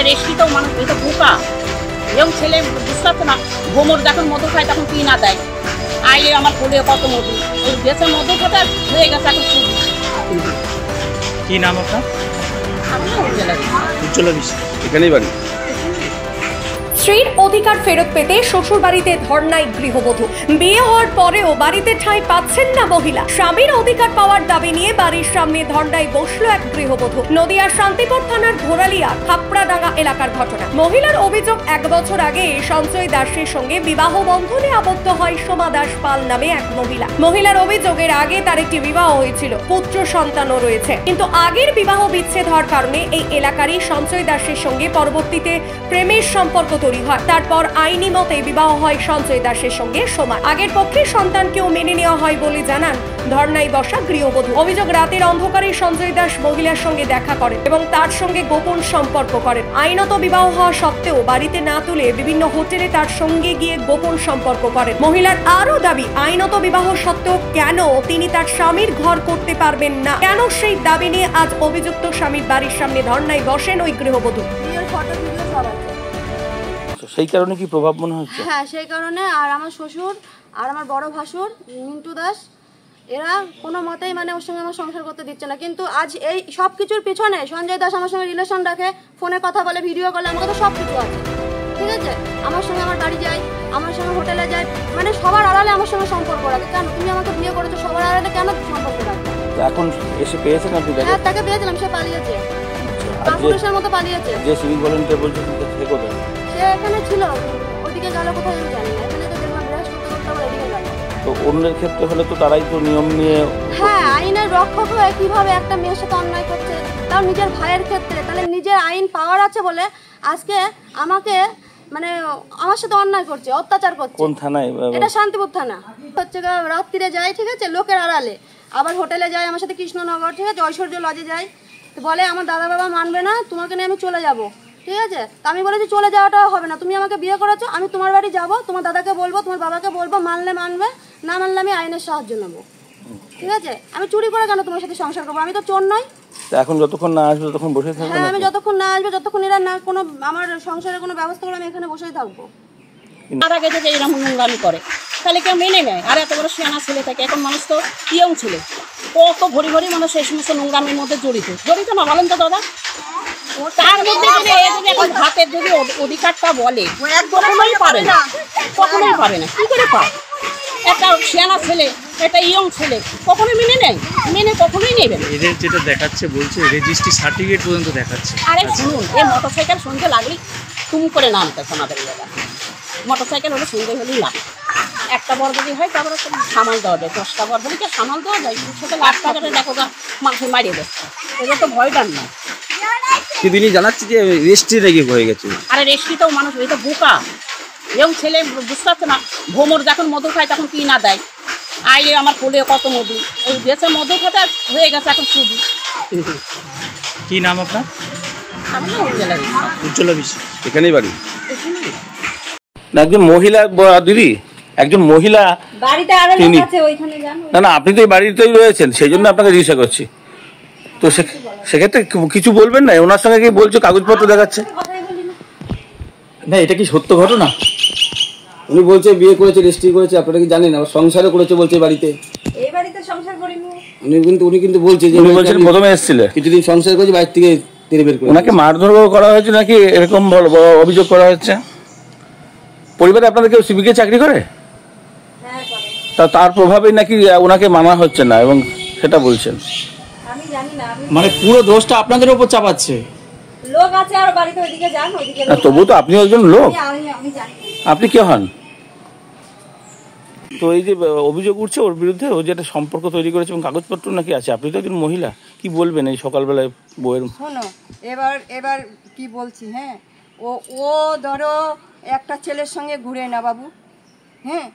রেশমি তো মানুষ, এটা বোকা। এবং ছেলে বুঝতে পারছে না, গোমর যখন মধু খায় তখন কি না দেয়। আইলে আমার কোলে কত মধু, ওই দেশের মধু খাতে হয়ে গেছে এখন শুধু। কি নাম আপনার? উজ্জ্বলা বিশ্বাস। এখানেই বাড়ি। স্ত্রীর অধিকার ফেরত পেতে শ্বশুর বাড়িতে ধর্নায় গৃহবধূ। বিয়ে হওয়ার পরেও বাড়িতে ঠাঁই পাচ্ছেন না মহিলা। স্বামীর অধিকার পাওয়ার দাবি নিয়ে বাড়ির সামনে ধর্নায় বসলো এক গৃহবধূ। নদিয়ার শান্তিপুর থানার ঘোরালিয়া খাপড়াডাঙ্গা এলাকার ঘটনা। মহিলার অভিযোগ, 1 বছর আগে সঞ্জয় দাসের সঙ্গে বিবাহ বন্ধনে আবদ্ধ হয় সোমা দাস পাল নামে এক মহিলা। মহিলার অভিযোগের আগে তার একটি বিবাহ হয়েছিল, পুত্র সন্তানও রয়েছে। কিন্তু আগের বিবাহ বিচ্ছেদ হওয়ার কারণে এই এলাকারই সঞ্জয় দাসের সঙ্গে পরবর্তীতে প্রেমের সম্পর্ক হয়। তারপর আইনি মতে বিবাহ হয় সঞ্জয় দাসের সঙ্গে সোমা। আগের পক্ষে সন্তানকেও মেনে নেওয়া হয় বলে জানান ধর্নায় বসা গৃহবধূ। অভিযোগ, রাতের অন্ধকারে সঞ্জয় দাস মহিলার সঙ্গে দেখা করেন এবং তার সঙ্গে গোপন সম্পর্ক করেন। আইনত বিবাহ হওয়া সত্ত্বেও বাড়িতে না তুলে বিভিন্ন হোটেলে তার সঙ্গে গিয়ে গোপন সম্পর্ক করেন। মহিলার আরও দাবি, আইনত বিবাহ সত্ত্বেও কেন তিনি তার স্বামীর ঘর করতে পারবেন না, কেন সেই দাবি নিয়ে আজ অভিযুক্ত স্বামীর বাড়ির সামনে ধর্নায় বসেন ওই গৃহবধূ। সেই কারণে কি প্রভাব মনে হচ্ছে? হ্যাঁ, সেই কারণে। আর আমার শ্বশুর আর আমার বড় ভাসুর মিন্টু দাস, এরা কোনো মতেই মানে ওর সঙ্গে আমার সংসার করতে দিচ্ছে না। কিন্তু আজ এই সব কিছুর পিছনে সঞ্জয় দাস আমার সঙ্গে রিলেশন রাখে, ফোনে কথা বলে, ভিডিও কলে, আমার কাছে সব কিছু আছে, ঠিক আছে। আমার সঙ্গে আমার বাড়ি যায়, আমার সঙ্গে হোটেলে যায়, মানে সবার আড়ালে আমার সঙ্গে সম্পর্ক রাখে। কেন তুমি আমাকে বিয়ে করেছো, সবার আড়ালে কেন সম্পর্ক রাখবে? এখন এসে পেয়েছেন আপনি? হ্যাঁ, তাকে পেয়েছিলাম, সে পালিয়েছে, পুলিশের মতো পালিয়েছে। যে সিভিক ভলেন্টিয়ার বলছে সে কোথায়? সে এখানে ছিল, ওইদিকে গেল কোথায় আমি জানি না। এখানে তো দেখলাম বিরাজ করতে করতে আমার এদিকে গেল। তো অন্যের ক্ষেত্রে হলে তো তারাই তো নিয়ম নিয়ে। হ্যাঁ, আইনের রক্ষক হয়ে কিভাবে একটা মেয়ের সাথে অন্যায় করছে, তাও নিজের ভাইয়ের ক্ষেত্রে। তাহলে নিজের আইন পাওয়ার আছে বলে আজকে আমাকে মানে আমার সাথে অন্যায় করছে, অত্যাচার করছে। কোন থানায়? এটা শান্তিপুর থানা। হচ্ছে রাত্রিরে যায়, ঠিক আছে, লোকের আড়ালে, আবার হোটেলে যায় আমার সাথে, কৃষ্ণনগর, ঠিক আছে, ঐশ্বর্য লজে যায়। তো বলে আমার দাদা বাবা মানবে না, তোমাকে নিয়ে আমি চলে যাব, ঠিক আছে। তা আমি বলেছি চলে যাওয়াটাও হবে না, তুমি আমাকে বিয়ে করেছো, আমি তোমার বাড়ি যাব, তোমার দাদাকে বলবো, তোমার বাবাকে বলবো, মানলে মানবে, না মানলে আমি আইনের সাহায্য নেবো, ঠিক আছে। আমি চুরি করে কেন তোমার সাথে সংসার করবো? আমি তো চোর নই। এখন যতক্ষণ না আসবে ততক্ষণ বসে থাকবো? হ্যাঁ, আমি যতক্ষণ না আসবে, যতক্ষণ এরা না কোনো আমার সংসারের কোনো ব্যবস্থা করে, আমি এখানে বসেই থাকবো। মারা গেছে যে এরকম নোংরামি করে, তাহলে কেউ মেনে নেয়? আর এত বড় সিয়ানা ছেলে থাকে, এখন মানুষ তো ইয়ং ছেলে, কত ভরি ভরি মানুষ এই সমস্ত নোংরামির মধ্যে জড়িত না, বলেন তো দাদা? তার মধ্যে যদি এখন হাতের যদি অধিকারটা বলে, কখনোই পারে না, কখনোই পারে না। কি করে পায়? একটা সিয়ানা ছেলে, একটা ইয়ং ছেলে কখনোই মেনে নেয়? মেনে কখনোই নেবে না। এদের যেটা দেখাচ্ছে, বলছে রেজিস্ট্রি সার্টিফিকেট পর্যন্ত দেখাচ্ছে। আরে শুনুন, এই মোটরসাইকেল সন্ধ্যে লাগলেই তুমি করে নামতেছে আমাদের এলাকা। মোটরসাইকেল হলে সন্ধ্যে হলেই লাগে। একটা বর যদি হয় তারপরে সামাল দেওয়া যায়, 10টা বর হলে কি সামাল দেওয়া যায়? সেটা লাখ টাকাটা দেখো গা, মানুষের মারিয়ে দিচ্ছে, এটা তো ভয় ডান না। তিনি জানাচ্ছে যে রেজিস্ট্রি নাকি হয়ে গেছে। আরে রেশমি তো মানুষ, এটা বোকা। এবং ছেলে বুঝতে পারছে না, গোমর যখন মধু খায় তখন কি না দেয়। আইলে আমার কোলে কত মধু, ওই দেশের মধু খাতে হয়ে গেছে এখন শুধু। কি নাম আপনার? উজ্জ্বলা বিশ্বাস। এখানেই বাড়ি? একজন মহিলা দিদি, একজন মহিলা বাড়িতে আরো লোক আছে, ওইখানে যান। না, আপনি তো এই বাড়িতেই রয়েছেন, সেই জন্য আপনাকে জিজ্ঞাসা করছি। তো সেক্ষেত্রে কিছু বলবেন না? ওনার সঙ্গে কি বলছো, কাগজপত্র দেখাচ্ছে না? এটা কি সত্য ঘটনা? উনি বলছে বিয়ে করেছে, রেজিস্ট্রি করেছে, আপনারা কি জানেন? আবার সংসারও করেছে বলছে বাড়িতে। এই বাড়িতে সংসার করিনি। উনি কিন্তু বলছে যে, উনি বলছেন প্রথমে এসেছিল, কিছুদিন সংসার করেছে, বাইরে থেকে তেরে বের করে। ওনাকে মারধর করা হয়েছে নাকি এরকম অভিযোগ করা হচ্ছে? পরিবারে আপনাদের কেউ সিভিকে চাকরি করে? হ্যাঁ, তার প্রভাবেই নাকি ওনাকে মানা হচ্ছে না, এবং সেটা বলছেন। আমি জানি না, মানে পুরো দোষটা আপনাদের উপর চাপাচ্ছে। লোক আছে আর বাড়িতে, ওইদিকে যান, ওইদিকে। তবু তো আপনি একজন লোক, আমি জানি। আপনি কে হন? তো এই যে অভিযোগ উঠছে ওর বিরুদ্ধে, ও যেটা সম্পর্ক তৈরি করেছে এবং কাগজপত্র নাকি আছে, আপনি তো একজন মহিলা, কি বলবেন এই সকালবেলায় বউয়ের? শোনো, এবার কি বলছি, হ্যাঁ, ও ধরো একটা ছেলের সঙ্গে ঘুরে না বাবু, হ্যাঁ,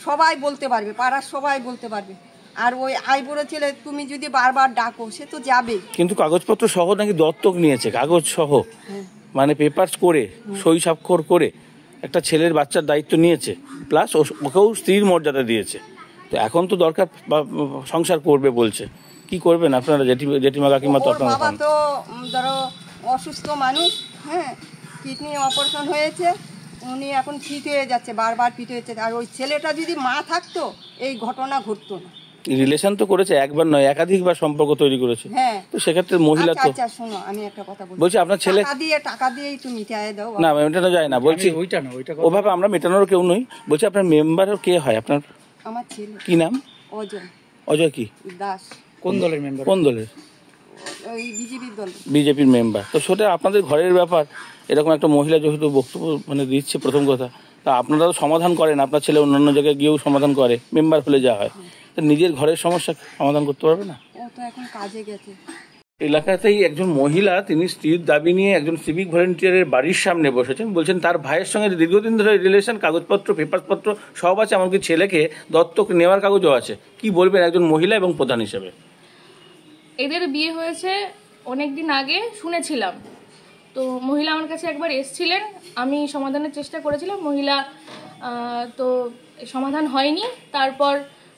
সবাই বলতে পারবে, পাড়ার সবাই বলতে পারবে। আর ওই আইবুড়ো ছেলে তুমি যদি বারবার ডাকো, সে তো যাবে। কিন্তু কাগজপত্র সহ নাকি দত্তক নিয়েছে, কাগজ সহ, মানে পেপারস করে, সই স্বাক্ষর করে একটা ছেলের বাচ্চার দায়িত্ব নিয়েছে, প্লাস ওকেও স্ত্রীর মর্যাদা দিয়েছে। তো এখন তো দরকার সংসার করবে বলছে, কি করবেন আপনারা? জেঠিমা কাকিমা তো আপনার বাবা তো ধরো অসুস্থ মানুষ, হ্যাঁ, কিডনি অপারেশন হয়েছে, উনি এখন ফিট হয়ে যাচ্ছে, বারবার ফিট হয়েছে। আর ওই ছেলেটা যদি মা থাকতো এই ঘটনা ঘটতো না। রিলেশন তো করেছে, একবার নয় একাধিকবার সম্পর্ক তৈরি করেছে। হ্যাঁ, তো সেক্ষেত্রে মহিলা আচ্ছা তো আচ্ছা শোনো, আমি একটা কথা বলছি। বলছি আপনার ছেলে টাকা দিয়েই তুমি মিটায় দাও। না মেটানো যায় না, বলছি ওইটা না, ওইটা ওভাবে আমরা মেটানোর কেউ নই। বলছি আপনার মেম্বার কে হয় আপনার? আমার ছেলে কি নাম? অজয় অজয় কি? দাস, কোন দলের মেম্বার? কোন দলের? ওই বিজেপির দল। বিজেপির মেম্বার। তো সেটা আপনাদের ঘরের ব্যাপার, এরকম একটা মহিলা যেহেতু বক্তব্য মানে দিচ্ছে প্রথম কথা, তা আপনারা তো সমাধান করেন, আপনার ছেলে অন্যান্য জায়গায় গিয়েও সমাধান করে, মেম্বার হলে যা হয়, তো নিজের ঘরের সমস্যা সমাধান করতে পারবে না? ও তো এখন কাজে গেছে। এলাকাতেই একজন মহিলা, তিনি স্ত্রীর দাবি নিয়ে একজন সিভিক ভলেন্টিয়ারের বাড়ির সামনে বসেছেন। বলছেন তার ভাইয়ের সঙ্গে দীর্ঘদিন ধরে রিলেশন, কাগজপত্র পেপারপত্র সব আছে, এমনকি ছেলেকে দত্তক নেওয়ার কাগজও আছে। কি বলবেন একজন মহিলা এবং প্রধান হিসেবে? এদের বিয়ে হয়েছে অনেক দিন আগে শুনেছিলাম, তো মহিলা আমার কাছে একবার এসছিলেন, আমি সমাধানের চেষ্টা করেছিলাম, মহিলা তো সমাধান হয়নি। তারপর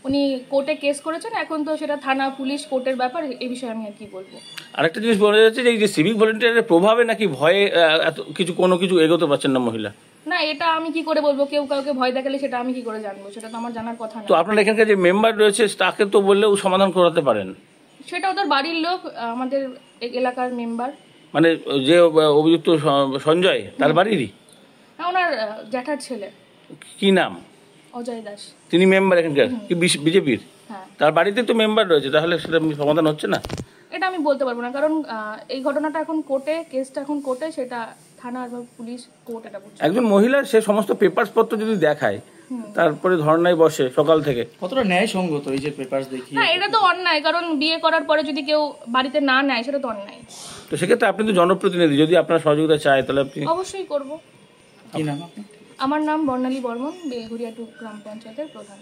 উনি কোর্টে কেস করেছেন, এখন তো সেটা থানা পুলিশ কোর্টের ব্যাপার, এই বিষয়ে আমি আর কি বলবো। আরেকটা জিনিস বলা যাচ্ছে যে এই যে সিভিক ভলেন্টিয়ারের প্রভাবে নাকি ভয়ে এত কিছু কোনো কিছু এগোতে পারছেন না মহিলা। না, এটা আমি কি করে বলবো? কেউ কাউকে ভয় দেখালে সেটা আমি কি করে জানবো? সেটা তো আমার জানার কথা না। তো আপনার এখানকার যে মেম্বার রয়েছে তাকে তো বললেও সমাধান করাতে পারেন। সেটা ওদের বাড়ির লোক, আমাদের এলাকার মেম্বার। মানে যে অভিযুক্ত সঞ্জয়, তার বাড়িরই? না, ওনার জ্যাঠার ছেলে। কি নাম? অজয় দাস। তিনি মেম্বার এখানকার কি বিজেপির? হ্যাঁ, তার বাড়িতে তো মেম্বার রয়েছে, তাহলে সেটা সমাধান হচ্ছে না? এটা আমি বলতে পারবো না, কারণ এই ঘটনাটা এখন কোর্টে, কেসটা এখন কোর্টে, সেটা থানা বা পুলিশ কোর্ট এটা বুঝছে। একজন মহিলা সে সমস্ত পেপারস পত্র যদি দেখায়, তারপরে ধর্নায় বসে সকাল থেকে, কতটা ন্যায় সঙ্গত এই যে পেপারস দেখি? না, এটা তো অন্যায়, কারণ বিয়ে করার পরে যদি কেউ বাড়িতে না নেয় সেটা তো অন্যায়। তো সেক্ষেত্রে আপনি তো জনপ্রতিনিধি, যদি আপনার সহযোগিতা চায় তাহলে আপনি। অবশ্যই করব। কি নাম আপনার? আমার নাম বর্ণালী বর্মন, বেলঘরিয়া 2 গ্রাম পঞ্চায়েতের প্রধান।